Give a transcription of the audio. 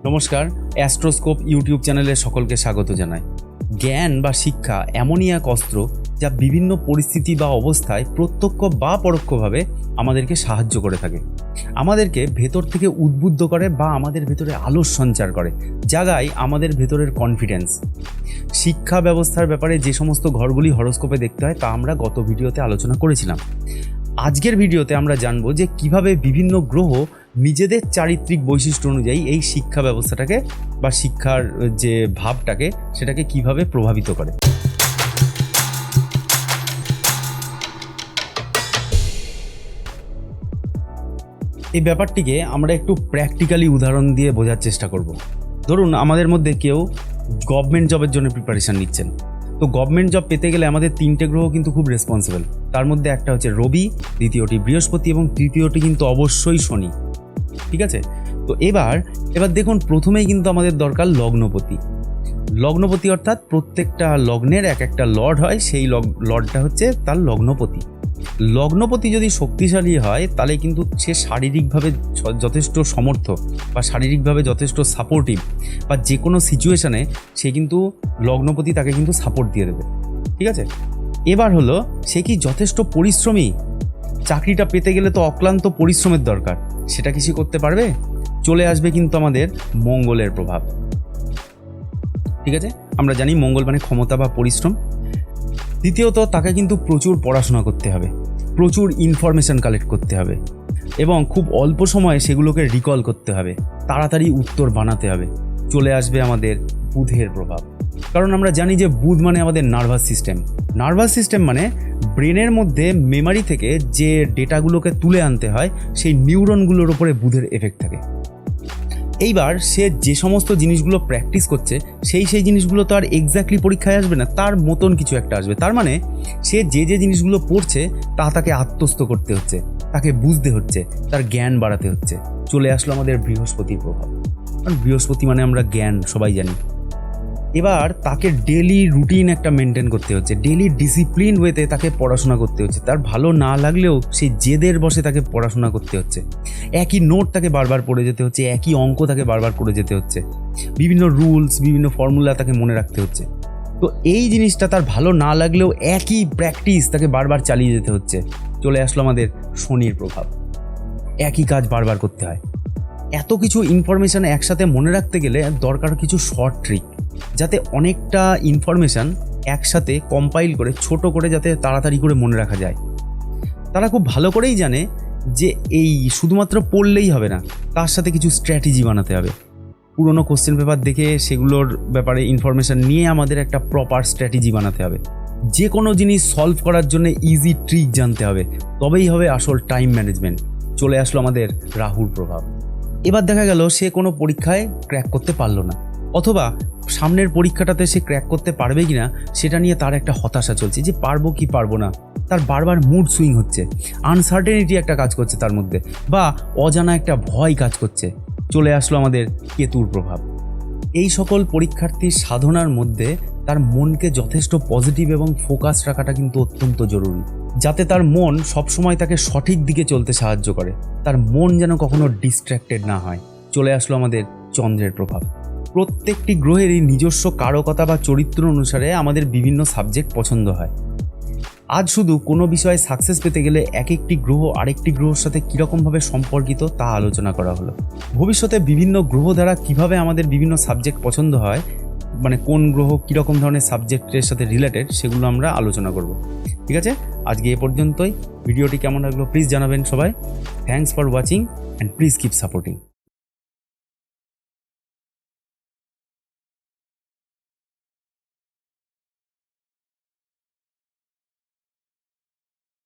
নমস্কার, অ্যাস্ট্রোস্কোপ ইউটিউব চ্যানেলে সকলকে স্বাগত জানাই। জ্ঞান বা শিক্ষা এমনই এক অস্ত্র যা বিভিন্ন পরিস্থিতি বা অবস্থায় প্রত্যক্ষ বা পরোক্ষভাবে আমাদেরকে সাহায্য করে থাকে, আমাদেরকে ভেতর থেকে উদ্বুদ্ধ করে বা আমাদের ভেতরে আলোর সঞ্চার করে, জাগায় আমাদের ভেতরের কনফিডেন্স। শিক্ষা ব্যবস্থার ব্যাপারে যে সমস্ত ঘরগুলি হরোস্কোপে দেখতে হয় তা আমরা গত ভিডিওতে আলোচনা করেছিলাম। আজকের ভিডিওতে আমরা জানবো যে কিভাবে বিভিন্ন গ্রহ নিজেদের চারিত্রিক বৈশিষ্ট্য অনুযায়ী এই শিক্ষা ব্যবস্থাটাকে বা শিক্ষার যে ভাবটাকে সেটাকে কিভাবে প্রভাবিত করে। এই ব্যাপারটিকে আমরা একটু প্র্যাকটিক্যালি উদাহরণ দিয়ে বোঝার চেষ্টা করব। ধরুন আমাদের মধ্যে কেউ গভর্নমেন্ট জবের জন্য প্রিপারেশান নিচ্ছেন, তো গভর্নমেন্ট জব পেতে গেলে আমাদের 3টে গ্রহ কিন্তু খুব রেসপন্সিবল। তার মধ্যে একটা হচ্ছে রবি, দ্বিতীয়টি বৃহস্পতি এবং তৃতীয়টি কিন্তু অবশ্যই শনি। ঠিক আছে, তো এবার দেখুন প্রথমেই কিন্তু আমাদের দরকার লগ্নপতি। লগ্নপতি অর্থাৎ প্রত্যেকটা লগ্নের এক একটা লর্ড হয়, সেই লর্ডটা হচ্ছে তার লগ্নপতি। লগ্নপতি যদি শক্তিশালী হয় তাহলে কিন্তু সে শারীরিকভাবে যথেষ্ট সমর্থ বা শারীরিকভাবে যথেষ্ট সাপোর্টিভ, বা যে কোনো সিচুয়েশানে সে কিন্তু লগ্নপতি তাকে কিন্তু সাপোর্ট দিয়ে দেবে। ঠিক আছে, এবার হলো সে কি যথেষ্ট পরিশ্রমী? চাকরিটা পেতে গেলে তো অক্লান্ত পরিশ্রমের দরকার, সেটা কি সে করতে পারবে? চলে আসবে কিন্তু আমাদের মঙ্গলের প্রভাব। ঠিক আছে, আমরা জানি মঙ্গল মানে ক্ষমতা বা পরিশ্রম। দ্বিতীয়ত তাকে কিন্তু প্রচুর পড়াশোনা করতে হবে, প্রচুর ইনফরমেশান কালেক্ট করতে হবে এবং খুব অল্প সময়ে সেগুলোকে রিকল করতে হবে, তাড়াতাড়ি উত্তর বানাতে হবে। চলে আসবে আমাদের বুধের প্রভাব, কারণ আমরা জানি যে বুধ মানে আমাদের নার্ভাস সিস্টেম। নার্ভাস সিস্টেম মানে ব্রেনের মধ্যে মেমারি থেকে যে ডেটাগুলোকে তুলে আনতে হয় সেই নিউরনগুলোর ওপরে বুধের এফেক্ট থাকে। এইবার সে যে সমস্ত জিনিসগুলো প্র্যাকটিস করছে সেই জিনিসগুলো তো আর এক্স্যাক্টলি পরীক্ষায় আসবে না, তার মতন কিছু একটা আসবে। তার মানে সে যে জিনিসগুলো পড়ছে তা তাকে আত্মস্থ করতে হচ্ছে, তাকে বুঝতে হচ্ছে, তার জ্ঞান বাড়াতে হচ্ছে। চলে আসলো আমাদের বৃহস্পতির প্রভাব, কারণ বৃহস্পতি মানে আমরা জ্ঞান সবাই জানি। এবার তাকে ডেলি রুটিন একটা মেনটেন করতে হচ্ছে, ডেলি ডিসিপ্লিন ওয়েতে তাকে পড়াশোনা করতে হচ্ছে। তার ভালো না লাগলেও সেই জেদের বসে তাকে পড়াশোনা করতে হচ্ছে, একই নোট তাকে বারবার পড়ে যেতে হচ্ছে, একই অঙ্ক তাকে বারবার করে যেতে হচ্ছে, বিভিন্ন রুলস বিভিন্ন ফর্মুলা তাকে মনে রাখতে হচ্ছে। তো এই জিনিসটা তার ভালো না লাগলেও একই প্র্যাকটিস তাকে বারবার চালিয়ে যেতে হচ্ছে। চলে আসলো আমাদের শনির প্রভাব, একই কাজ বারবার করতে হয়। এত কিছু ইনফরমেশান একসাথে মনে রাখতে গেলে দরকার কিছু শর্ট ট্রিক, যাতে অনেকটা ইনফরমেশান একসাথে কম্পাইল করে ছোট করে যাতে তাড়াতাড়ি করে মনে রাখা যায়। তারা খুব ভালো করেই জানে যে এই শুধুমাত্র পড়লেই হবে না, তার সাথে কিছু স্ট্র্যাটেজি বানাতে হবে। পুরনো কোশ্চেন পেপার দেখে সেগুলোর ব্যাপারে ইনফরমেশান নিয়ে আমাদের একটা প্রপার স্ট্র্যাটেজি বানাতে হবে। যে কোনো জিনিস সলভ করার জন্য ইজি ট্রিক জানতে হবে, তবেই হবে আসল টাইম ম্যানেজমেন্ট। চলে আসলো আমাদের রাহুর প্রভাব। এবার দেখা গেল সে কোনো পরীক্ষায় ক্র্যাক করতে পারলো না, অথবা সামনের পরীক্ষাটাতে সে ক্র্যাক করতে পারবে কিনা সেটা নিয়ে তার একটা হতাশা চলছে, যে পারবো কি পারবো না। তার বারবার মুড সুইং হচ্ছে, আনসার্টেনিটি একটা কাজ করছে তার মধ্যে, বা অজানা একটা ভয় কাজ করছে। চলে আসলো আমাদের কেতুর প্রভাব। এই সকল পরীক্ষার্থীর সাধনার মধ্যে তার মনকে যথেষ্ট পজিটিভ এবং ফোকাস রাখাটা কিন্তু অত্যন্ত জরুরি, যাতে তার মন সবসময় তাকে সঠিক দিকে চলতে সাহায্য করে, তার মন যেন কখনো ডিস্ট্র্যাক্টেড না হয়। চলে আসলো আমাদের চন্দ্রের প্রভাব। প্রত্যেকটি গ্রহেরই নিজস্ব কারকতা বা চরিত্র অনুসারে আমাদের বিভিন্ন সাবজেক্ট পছন্দ হয়। আজ শুধু কোনো বিষয়ে সাকসেস পেতে গেলে এক একটি গ্রহ আরেকটি গ্রহের সাথে কীরকমভাবে সম্পর্কিত তা আলোচনা করা হলো। ভবিষ্যতে বিভিন্ন গ্রহ দ্বারা কিভাবে আমাদের বিভিন্ন সাবজেক্ট পছন্দ হয়, মানে কোন গ্রহ কীরকম ধরনের সাবজেক্টের সাথে রিলেটেড, সেগুলো আমরা আলোচনা করব। ঠিক আছে, আজকে এ পর্যন্তই। ভিডিওটি কেমন লাগলো প্লিজ জানাবেন সবাই। Thanks for watching and please keep supporting.